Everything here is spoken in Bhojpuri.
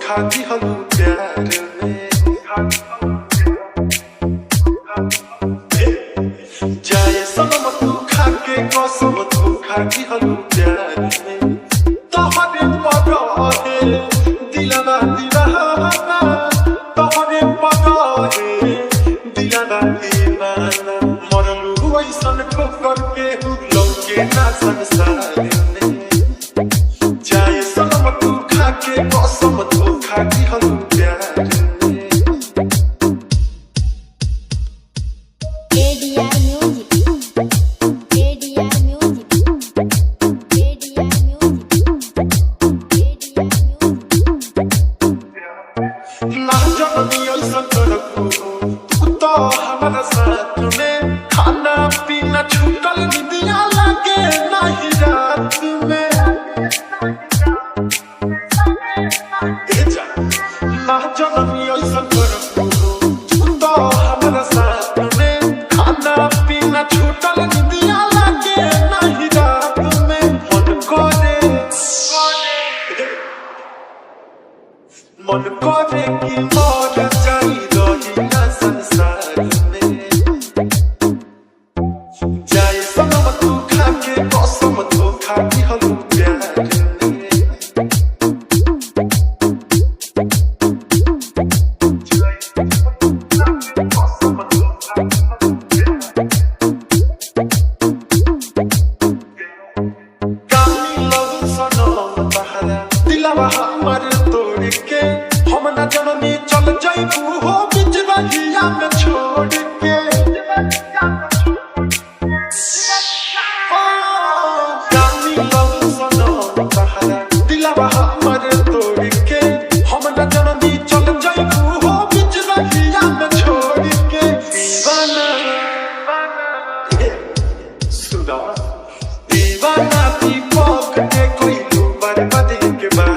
धोखा दिहलू प्यार में जाए सनम तू खाके कसम धोखा दिहलू प्यार में तोहरे पगहे दिलवा दीवाना तोहरे पगहे दिलवा दीवाना मरलू ऐसन ठोकर के लौके ना संसार में जाए सनम तू खाके कसम धोखा दिहलू प्यार में ना जननी ऐसन करबू तू तो हमारा साथ में खाना पीना छूटल निदिया लागे नहीं रात में ना जननी ऐसन करबू तू तो हमारा साथ में खाना पीना छूटल निदिया लागे नहीं रात में मन करे कि मर जाई रही ना संसार में जाए सनम तू खाके कसम धोखा दिहलू प्यार में कामी लहू सनम बहारा दिलवा हमर तोड़ के हम ना जननी चल जाइबू हो बीच बगिया में छोड़ के कामी लहू सनम बहारा दिलवा हमर तोड़ के हम ना जननी चल जाइबू हो बीच बगिया में छोड़ के दीवाना सुना दीवाना दीपक के कोई बर्बादी के बाद